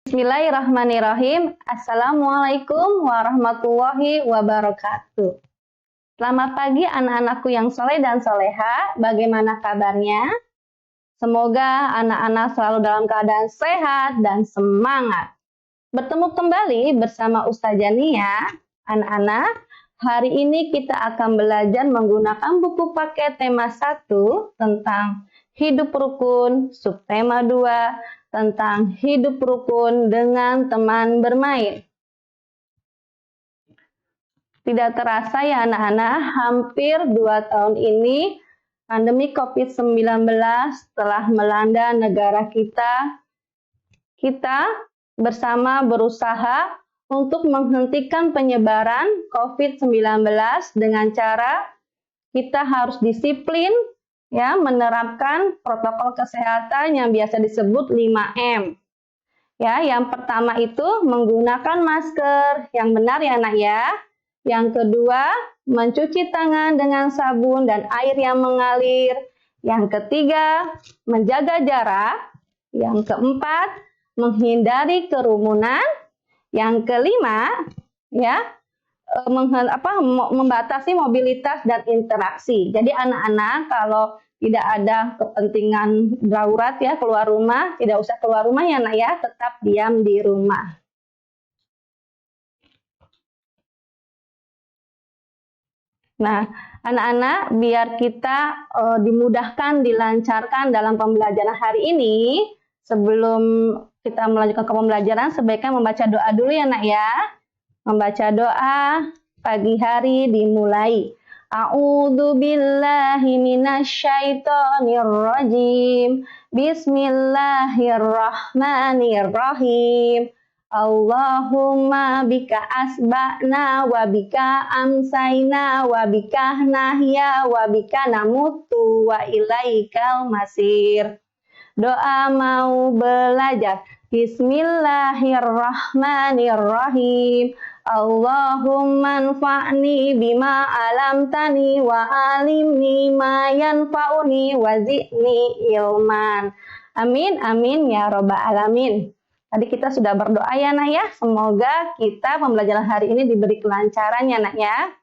Bismillahirrahmanirrahim. Assalamualaikum warahmatullahi wabarakatuh. Selamat pagi anak-anakku yang soleh dan soleha. Bagaimana kabarnya? Semoga anak-anak selalu dalam keadaan sehat dan semangat. Bertemu kembali bersama Ustazah Nia. Anak-anak, hari ini kita akan belajar menggunakan buku paket tema 1 tentang hidup rukun, subtema 2 tentang hidup rukun dengan teman bermain. Tidak terasa ya anak-anak, hampir 2 tahun ini pandemi COVID-19 telah melanda negara kita. Kita bersama berusaha untuk menghentikan penyebaran COVID-19 dengan cara kita harus disiplin, ya, menerapkan protokol kesehatan yang biasa disebut 5M. Ya, yang pertama itu menggunakan masker yang benar ya anak ya. Yang kedua, mencuci tangan dengan sabun dan air yang mengalir. Yang ketiga, menjaga jarak. Yang keempat, menghindari kerumunan. Yang kelima, ya, membatasi mobilitas dan interaksi. Jadi anak-anak kalau tidak ada kepentingan darurat ya keluar rumah, tidak usah keluar rumah ya anak ya, tetap diam di rumah. Nah, anak-anak biar kita dimudahkan, dilancarkan dalam pembelajaran hari ini, sebelum kita melanjutkan ke pembelajaran sebaiknya membaca doa dulu ya anak ya. Membaca doa pagi hari dimulai. A'udzu billahi minasyaitonir rajim. Bismillahirrahmanirrahim. Allahumma bika asba'na wa bika amsayna wa bika nahya wa bika namutu wa ilaikal masir. Doa mau belajar. Bismillahirrahmanirrahim. Allahumma anfa'ni bima alamtani wa alimni ma yanfa'uni wa zidni ilman. Amin, amin ya robbal alamin. Tadi kita sudah berdoa ya nak ya. Semoga kita pembelajaran hari ini diberi kelancaran ya nak ya.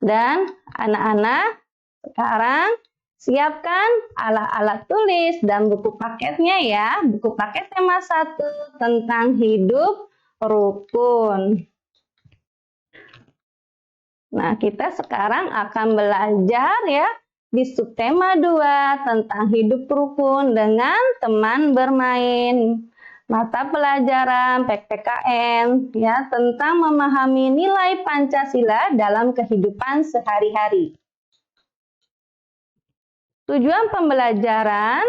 Dan anak-anak sekarang siapkan alat-alat tulis dan buku paketnya ya. Buku paket tema 1 tentang hidup rukun. Nah, kita sekarang akan belajar ya di subtema 2 tentang hidup rukun dengan teman bermain. Mata pelajaran PPKN ya tentang memahami nilai Pancasila dalam kehidupan sehari-hari. Tujuan pembelajaran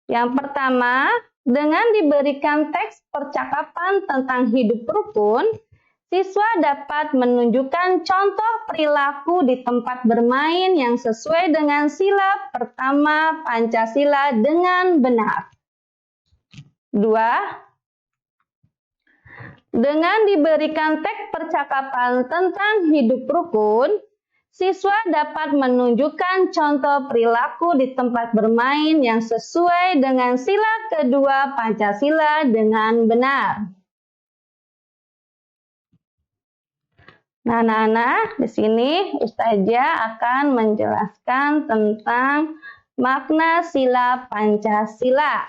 yang pertama, dengan diberikan teks percakapan tentang hidup rukun, siswa dapat menunjukkan contoh perilaku di tempat bermain yang sesuai dengan sila pertama Pancasila dengan benar. 2. Dengan diberikan teks percakapan tentang hidup rukun, siswa dapat menunjukkan contoh perilaku di tempat bermain yang sesuai dengan sila kedua Pancasila dengan benar. Nah, anak-anak, di sini Ustazah akan menjelaskan tentang makna sila Pancasila.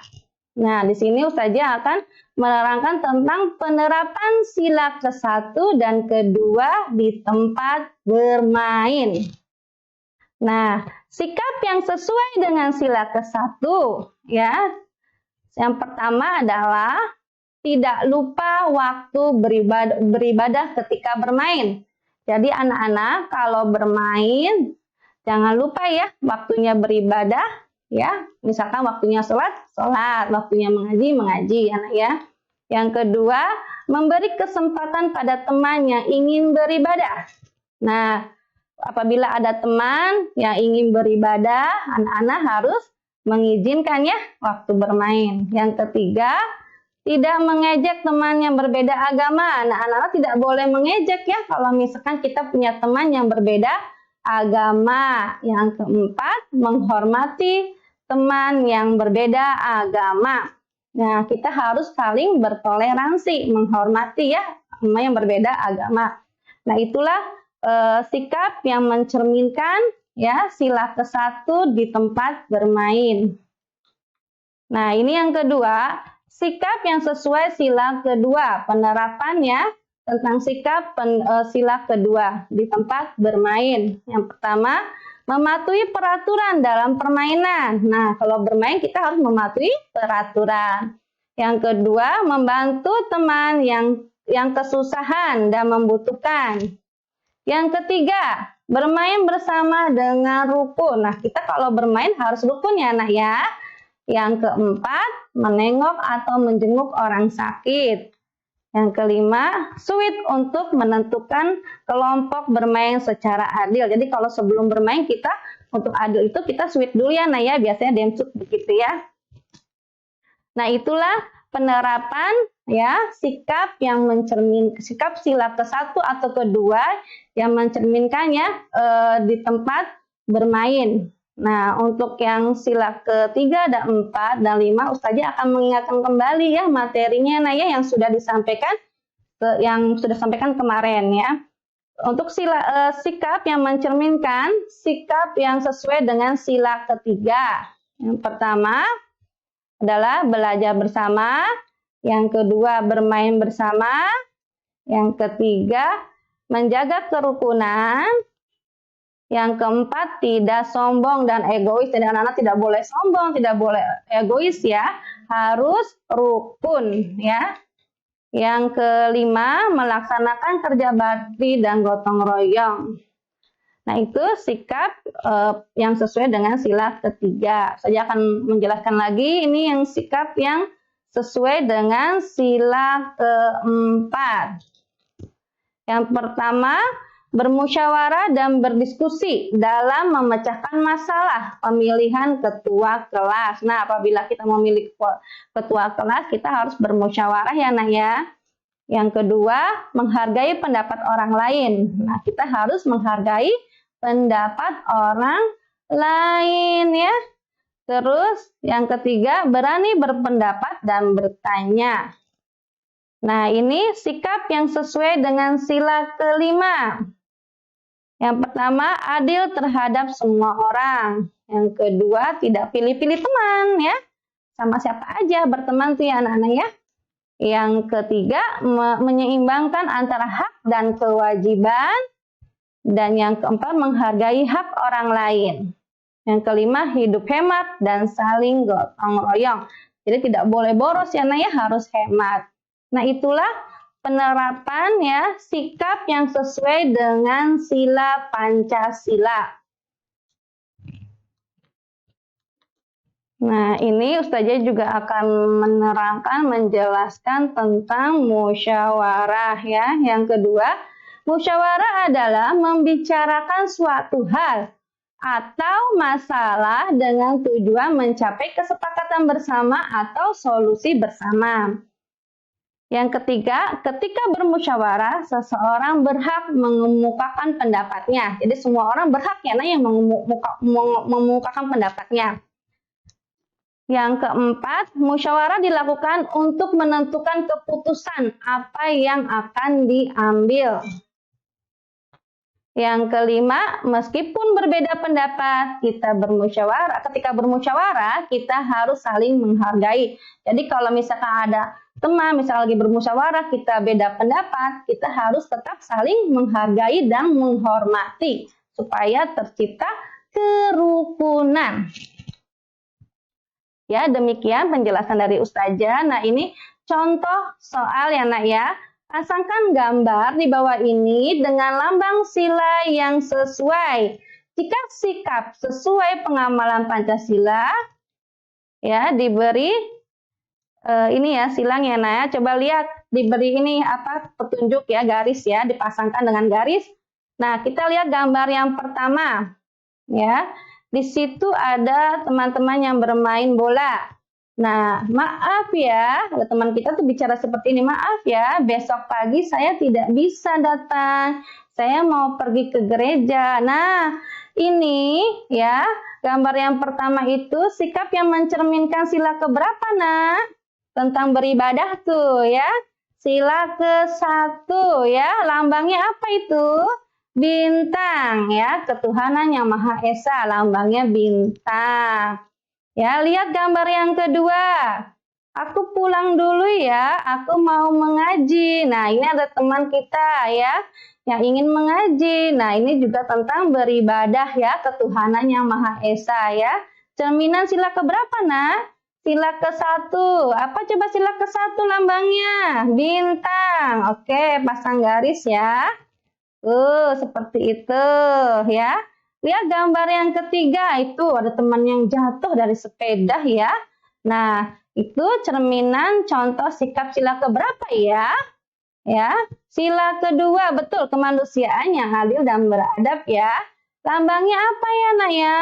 Nah, di sini Ustazah akan menerangkan tentang penerapan sila ke-1 dan ke-2 di tempat bermain. Nah, sikap yang sesuai dengan sila ke-1 ya. Yang pertama adalah tidak lupa waktu beribadah ketika bermain. Jadi anak-anak kalau bermain jangan lupa ya waktunya beribadah. Ya, misalkan waktunya sholat, waktunya mengaji, anak ya. Yang kedua, memberi kesempatan pada teman yang ingin beribadah. Nah, apabila ada teman yang ingin beribadah, anak-anak harus mengizinkan ya waktu bermain. Yang ketiga, tidak mengejek teman yang berbeda agama. Anak-anak tidak boleh mengejek ya kalau misalkan kita punya teman yang berbeda agama. Yang keempat, menghormati teman yang berbeda agama. Nah, kita harus saling bertoleransi, menghormati ya sama yang berbeda agama. Nah, itulah sikap yang mencerminkan ya sila ke-1 di tempat bermain. Nah, ini yang kedua, sikap yang sesuai sila kedua, penerapannya tentang sikap sila kedua di tempat bermain. Yang pertama, mematuhi peraturan dalam permainan. Nah, kalau bermain kita harus mematuhi peraturan. Yang kedua, membantu teman yang kesusahan dan membutuhkan. Yang ketiga, bermain bersama dengan rukun. Nah, kita kalau bermain harus rukun ya, anak ya. Yang keempat, menengok atau menjenguk orang sakit. Yang kelima, sweet untuk menentukan kelompok bermain secara adil. Jadi kalau sebelum bermain kita untuk adil itu kita sweet dulu ya, nah ya biasanya densut begitu ya. Nah itulah penerapan ya sikap yang sikap sila ke-1 atau kedua yang mencerminkannya di tempat bermain. Nah, untuk yang sila ke-3, dan 4, dan 5, Ustazah akan mengingatkan kembali ya materinya nah ya yang sudah disampaikan kemarin ya. Untuk sikap yang mencerminkan sikap yang sesuai dengan sila ketiga. Yang pertama adalah belajar bersama, yang kedua bermain bersama, yang ketiga menjaga kerukunan, yang keempat, tidak sombong dan egois. Jadi anak-anak tidak boleh sombong, tidak boleh egois ya. Harus rukun ya. Yang kelima, melaksanakan kerja bakti dan gotong royong. Nah, itu sikap yang sesuai dengan sila ketiga. Saya akan menjelaskan lagi ini yang sikap yang sesuai dengan sila keempat. Yang pertama, bermusyawarah dan berdiskusi dalam memecahkan masalah pemilihan ketua kelas. Nah, apabila kita memilih ketua kelas, kita harus bermusyawarah ya, Nak ya. Yang kedua, menghargai pendapat orang lain. Nah, kita harus menghargai pendapat orang lain ya. Terus, yang ketiga, berani berpendapat dan bertanya. Nah, ini sikap yang sesuai dengan sila kelima. Yang pertama, adil terhadap semua orang. Yang kedua, tidak pilih-pilih teman ya. Sama siapa aja berteman tuh ya anak-anak ya. Yang ketiga, menyeimbangkan antara hak dan kewajiban. Dan yang keempat, menghargai hak orang lain. Yang kelima, hidup hemat dan saling gotong royong. Jadi tidak boleh boros ya anak ya, harus hemat. Nah, itulah penerapan ya sikap yang sesuai dengan sila Pancasila. Nah, ini Ustazah juga akan menerangkan, menjelaskan tentang musyawarah ya. Yang kedua, musyawarah adalah membicarakan suatu hal atau masalah dengan tujuan mencapai kesepakatan bersama atau solusi bersama. Yang ketiga, ketika bermusyawarah, seseorang berhak mengemukakan pendapatnya. Jadi semua orang berhak ya yang mengemukakan pendapatnya. Yang keempat, musyawarah dilakukan untuk menentukan keputusan apa yang akan diambil. Yang kelima, meskipun berbeda pendapat, ketika bermusyawarah, kita harus saling menghargai. Jadi kalau misalkan ada teman, misalnya lagi bermusyawarah, kita beda pendapat, kita harus tetap saling menghargai dan menghormati supaya tercipta kerukunan. Ya, demikian penjelasan dari Ustazah. Nah, ini contoh soal ya, Nak ya. Pasangkan gambar di bawah ini dengan lambang sila yang sesuai. Jika sikap sesuai pengamalan Pancasila, ya diberi ini ya silangnya. Nah, coba lihat diberi ini apa petunjuk ya garis ya, dipasangkan dengan garis. Nah, kita lihat gambar yang pertama, ya. Di situ ada teman-teman yang bermain bola. Nah, maaf ya, ada teman kita tuh bicara seperti ini, maaf ya, besok pagi saya tidak bisa datang, saya mau pergi ke gereja. Nah, ini ya, gambar yang pertama itu sikap yang mencerminkan sila keberapa, Nak? tentang beribadah tuh ya. Sila ke-1 ya, lambangnya apa itu? Bintang ya, ketuhanan yang Maha Esa, lambangnya bintang. Ya, lihat gambar yang kedua. Aku pulang dulu ya, aku mau mengaji. Nah, ini ada teman kita ya, yang ingin mengaji. Nah, ini juga tentang beribadah ya, ketuhanan yang Maha Esa ya. Cerminan sila keberapa, Nak? Sila ke-1. Apa coba sila ke-1 lambangnya? Bintang. Oke, pasang garis ya. Seperti itu ya. Lihat gambar yang ketiga, itu ada teman yang jatuh dari sepeda ya. Nah, itu cerminan contoh sikap sila keberapa ya? Ya, sila kedua, betul, kemanusiaan yang adil dan beradab ya. Lambangnya apa ya, Nak ya?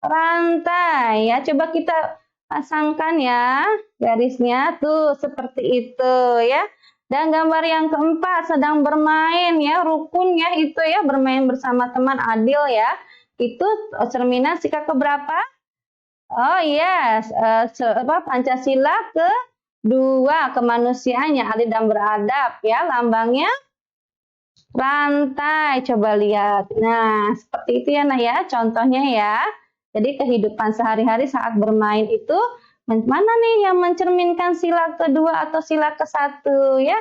Rantai ya. Coba kita pasangkan ya garisnya tuh seperti itu ya. Dan gambar yang keempat, sedang bermain ya, rukun ya, itu ya, bermain bersama teman adil ya. Itu cerminan sikap keberapa? Oh iya, Pancasila kedua, kemanusiaan yang adil dan beradab ya. Lambangnya rantai, coba lihat. Nah, seperti itu ya, Nah ya, contohnya ya. Jadi kehidupan sehari-hari saat bermain itu, mana nih yang mencerminkan sila kedua atau sila ke-1 ya?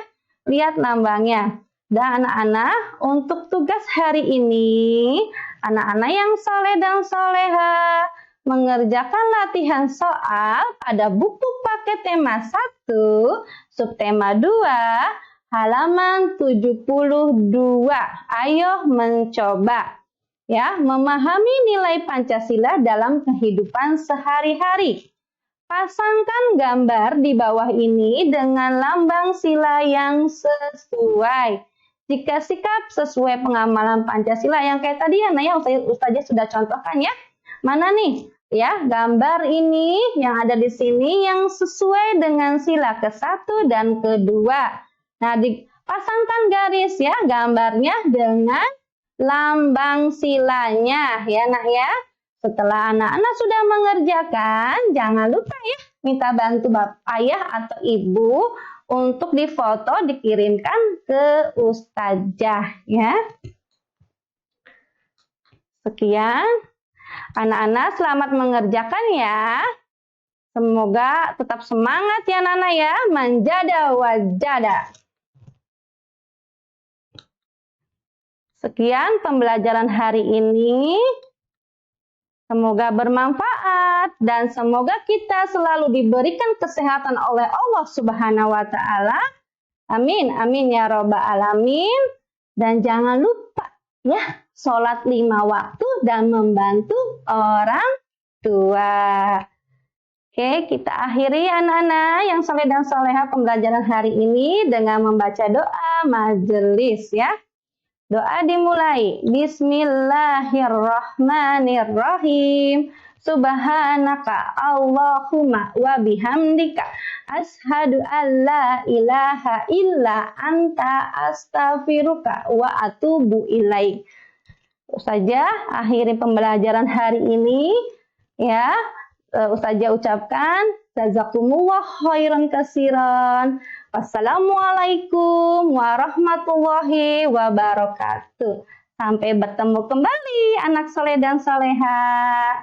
Lihat lambangnya. Dan anak-anak, untuk tugas hari ini, anak-anak yang soleh dan soleha mengerjakan latihan soal pada buku paket tema 1, subtema 2, halaman 72. Ayo mencoba. Ya, memahami nilai Pancasila dalam kehidupan sehari-hari. Pasangkan gambar di bawah ini dengan lambang sila yang sesuai. Jika sikap sesuai pengamalan Pancasila yang kayak tadi ya, Nah ya, Ustazah sudah contohkan ya. Mana nih? Ya, gambar ini yang ada di sini yang sesuai dengan sila ke-1 dan kedua. Nah, dipasangkan garis ya gambarnya dengan lambang silanya ya, Nak ya. Setelah anak-anak sudah mengerjakan, jangan lupa ya minta bantu bapak, ayah atau ibu untuk difoto dikirimkan ke Ustazah ya. Sekian. Anak-anak selamat mengerjakan ya. Semoga tetap semangat ya Nana ya. Manjada wajada. Sekian pembelajaran hari ini. Semoga bermanfaat dan semoga kita selalu diberikan kesehatan oleh Allah Subhanahu wa taala. Amin, amin ya robbal alamin. Dan jangan lupa ya, sholat 5 waktu dan membantu orang tua. Oke, kita akhiri anak-anak yang soleh dan soleha pembelajaran hari ini dengan membaca doa majelis ya. Doa dimulai. Bismillahirrahmanirrahim. Subhanaka Allahumma wa bihamdika ashadu an la ilaha illa anta astaghfiruka wa atubu ilaik. Ustazah akhiri pembelajaran hari ini ya. Ustazah ucapkan jazakumullah khairan katsiran. Wassalamualaikum warahmatullahi wabarakatuh. Sampai bertemu kembali anak soleh dan soleha.